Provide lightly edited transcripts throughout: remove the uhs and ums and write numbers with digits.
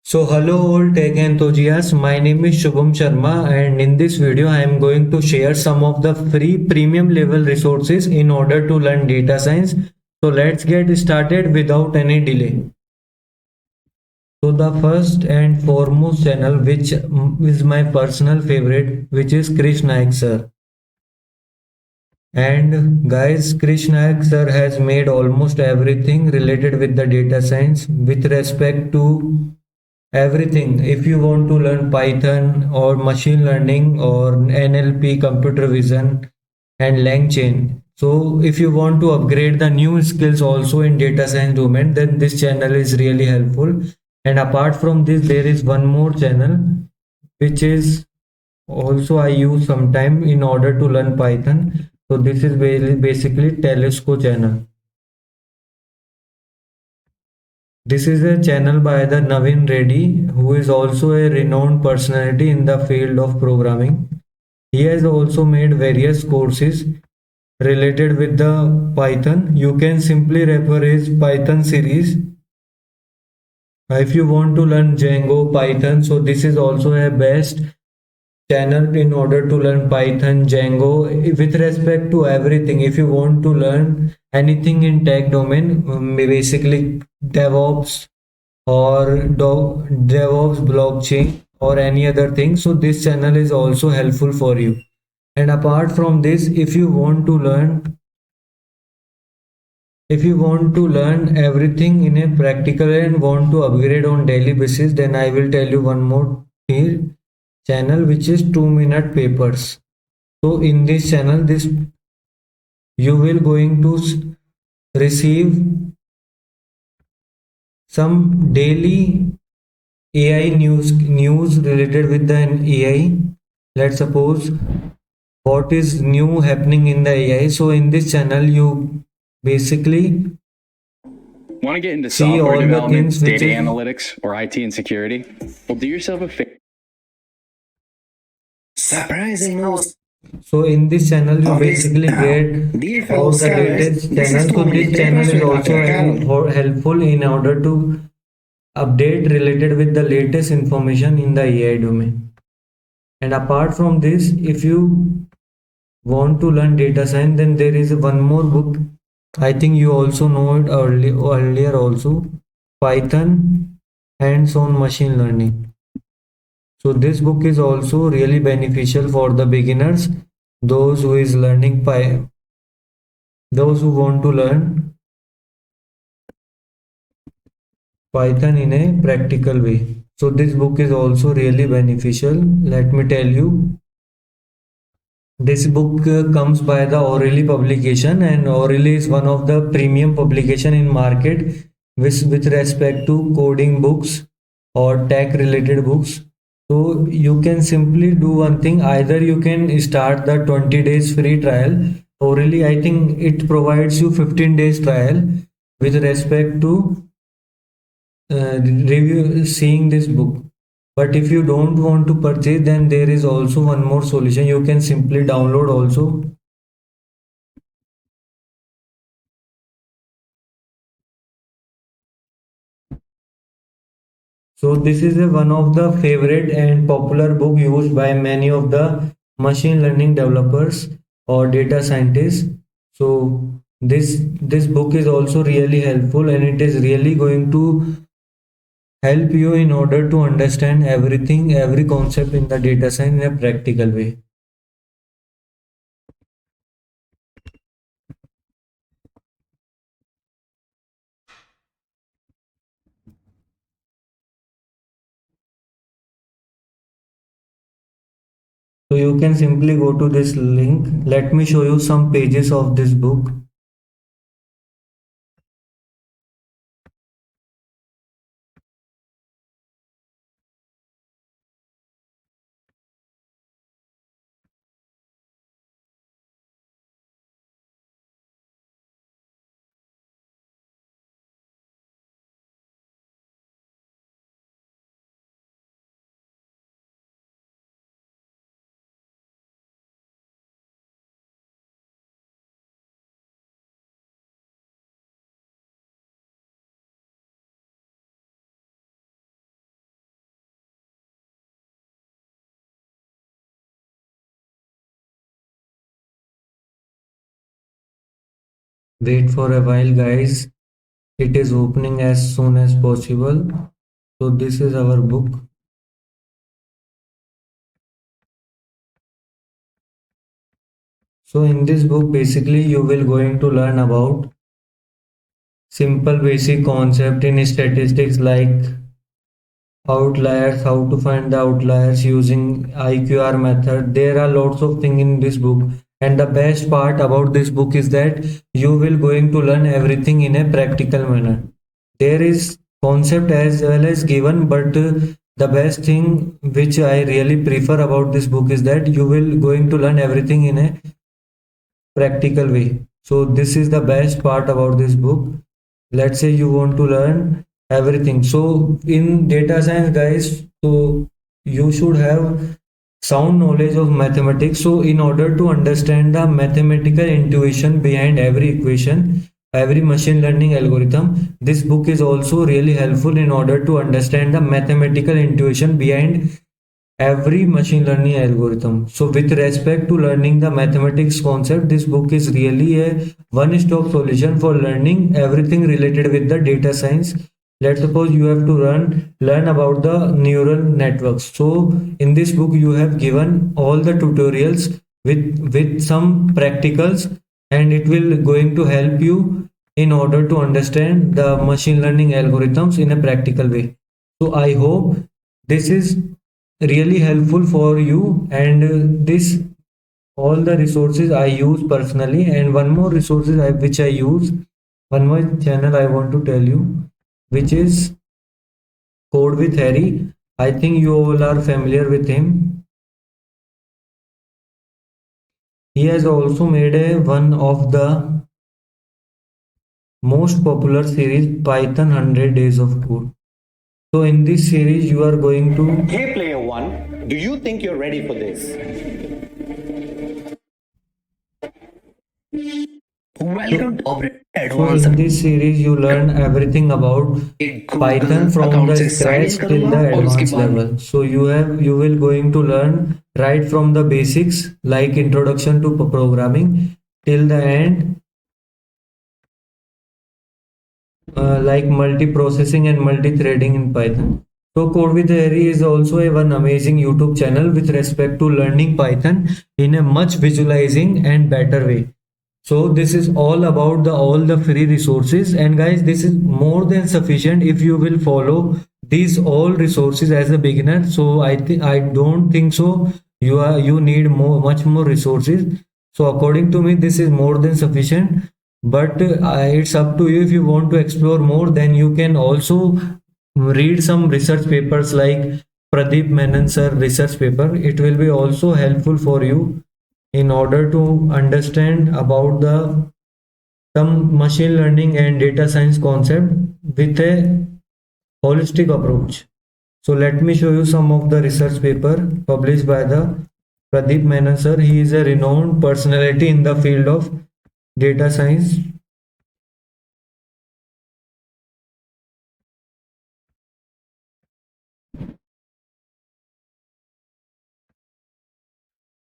So hello all tech enthusiasts, my name is Shubham Sharma and in this video I am going to share some of the free premium level resources in order to learn data science. So let's get started without any delay. So the first and foremost channel which is my personal favorite, which is Krish Naik sir. And guys, Krish Naik sir has made almost everything related with the data science with respect to everything. If you want to learn Python or machine learning or NLP, computer vision, and LangChain. So if you want to upgrade the new skills also in data science domain, then this channel is really helpful. And apart from this, there is one more channel which is also I use sometime in order to learn Python. So this is basically Telesco channel. This is a channel by the Navin Reddy, who is also a renowned personality in the field of programming. He has also made various courses related with the Python. You can simply refer his Python series. If you want to learn Django, Python, so this is also a best channel in order to learn Python, Django, with respect to everything. If you want to learn anything in tech domain, basically DevOps or DevOps, blockchain, or any other thing. So this channel is also helpful for you. And apart from this, if you want to learn everything in a practical and want to upgrade on daily basis, then I will tell you one more here channel, which is 2 minute papers. So in this channel, this you will going to receive some daily AI news related with the AI. Let's suppose what is new happening in the AI. So in this channel, you basically Want to get into see software all the development, things which data is analytics, or IT and security? Well, do yourself a favor. Surprising news so in this channel you of this basically now. get Dear fellow all the scholars, latest this is channels. So 2 minute this channel papers is with also Dr. Khaled. helpful in order to update related with the latest information in the AI domain. And apart from this, if you want to learn data science, then there is one more book. I think you also know it earlier also, Python hands-on machine learning. So this book is also really beneficial for the beginners, those who is learning those who want to learn Python in a practical way. So this book is also really beneficial. Let me tell you, this book comes by the Orally publication, and Orally is one of the premium publication in market with respect to coding books or tech related books. So you can simply do one thing. Either you can start the 20 days free trial. Orally, I think it provides you 15 days trial with respect to review seeing this book. But if you don't want to purchase, then there is also one more solution. You can simply download also. So this is one of the favorite and popular book used by many of the machine learning developers or data scientists. So this book is also really helpful, and it is really going to help you in order to understand everything, every concept in the data science in a practical way. So you can simply go to this link. Let me show you some pages of this book. Wait for a while, guys. It is opening as soon as possible. So this is our book. So in this book, basically you will going to learn about simple basic concept in statistics like outliers, how to find the outliers using IQR method. There are lots of things in this book, and the best part about this book is that you will going to learn everything in a practical manner. There is concept as well as given, but the best thing which I really prefer about this book is that you will going to learn everything in a practical way. So this is the best part about this book. Let's say you want to learn everything. So in data science, guys, so you should have sound knowledge of mathematics. So in order to understand the mathematical intuition behind every equation, every machine learning algorithm, this book is also really helpful in order to understand the mathematical intuition behind every machine learning algorithm. So with respect to learning the mathematics concept, this book is really a one-stop solution for learning everything related with the data science. Let's suppose you have to learn about the neural networks. So in this book you have given all the tutorials with some practicals, and it will going to help you in order to understand the machine learning algorithms in a practical way. So I hope this is really helpful for you, and this all the resources I use personally. And one more resources which I use, one more channel I want to tell you, which is Code with Harry. I think you all are familiar with him. He has also made a one of the most popular series, Python 100 Days of Code. So in this series you are going to Hey, player one, do you think you're ready for this? Welcome to Operate So Advanced. in this series you learn everything about Python from the scratch till the advanced level. So you will going to learn right from the basics like introduction to programming till the end, like multi-processing and multi-threading in Python. So Code with Harry is also a one amazing YouTube channel with respect to learning Python in a much visualizing and better way. So this is all about the all the free resources, and guys, this is more than sufficient if you will follow these all resources as a beginner. So I don't think so you need much more resources. So according to me this is more than sufficient, but it's up to you. If you want to explore more, then you can also read some research papers like Pradeep Menon sir research paper. It will be also helpful for you in order to understand about the some machine learning and data science concept with a holistic approach. So let me show you some of the research paper published by the Pradeep Menon sir. He is a renowned personality in the field of data science.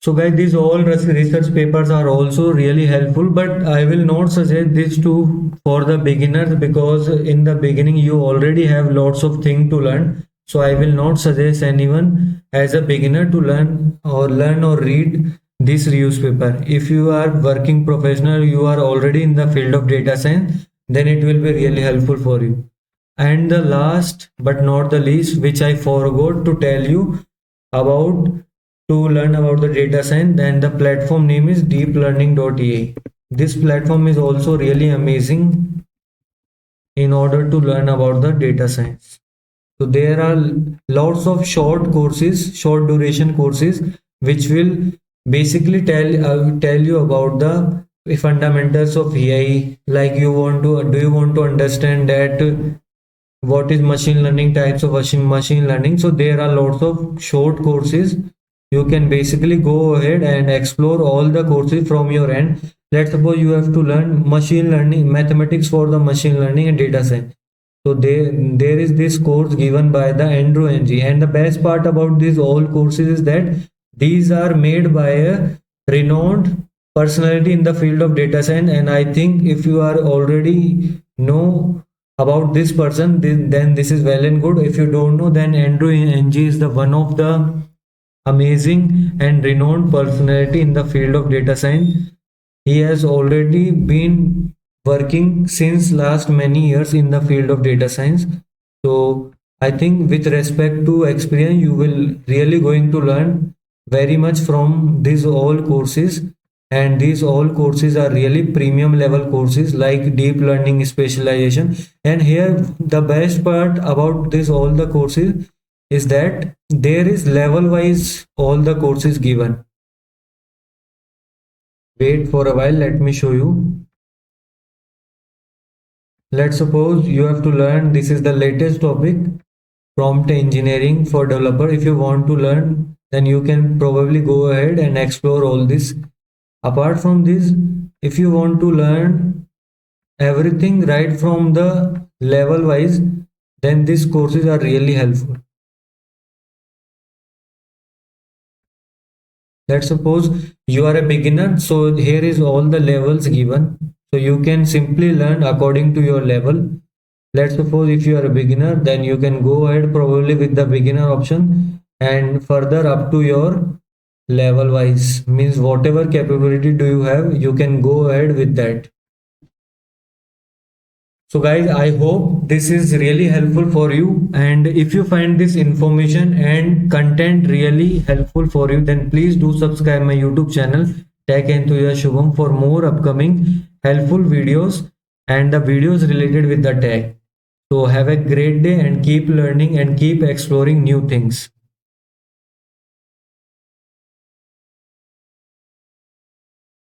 So guys, these all research papers are also really helpful, but I will not suggest this to for the beginners, because in the beginning you already have lots of things to learn. So I will not suggest anyone as a beginner to learn or read this newspaper. If you are working professional, you are already in the field of data science, then it will be really helpful for you. And the last but not the least, which I forgot to tell you about to learn about the data science, then the platform name is deeplearning.ai. This platform is also really amazing in order to learn about the data science. So there are lots of short courses, short duration courses, which will basically tell you about the fundamentals of AI. Like do you want to understand that what is machine learning, types of machine learning. So there are lots of short courses. You can basically go ahead and explore all the courses from your end. Let's suppose you have to learn machine learning, mathematics for the machine learning and data science. So there is this course given by the Andrew Ng, and the best part about these all courses is that these are made by a renowned personality in the field of data science, and I think if you are already know about this person, then this is well and good. If you don't know, then Andrew Ng is the one of the amazing and renowned personality in the field of data science. He has already been working since last many years in the field of data science. So I think with respect to experience, you will really going to learn very much from these all courses, and these all courses are really premium level courses like deep learning specialization. And here the best part about this all the courses is that there is level wise all the courses given. Wait for a while, let me show you. Let's suppose you have to learn, this is the latest topic, prompt engineering for developer. If you want to learn, then you can probably go ahead and explore all this. Apart from this, if you want to learn everything right from the level wise, then these courses are really helpful. Let's suppose you are a beginner, so here is all the levels given, so you can simply learn according to your level. Let's suppose if you are a beginner, then you can go ahead probably with the beginner option, and further up to your level wise, means whatever capability do you have, you can go ahead with that. So guys, I hope this is really helpful for you, and if you find this information and content really helpful for you, then please do subscribe my YouTube channel Tech Enthusiast Shubham for more upcoming helpful videos and the videos related with the tech. So have a great day and keep learning and keep exploring new things.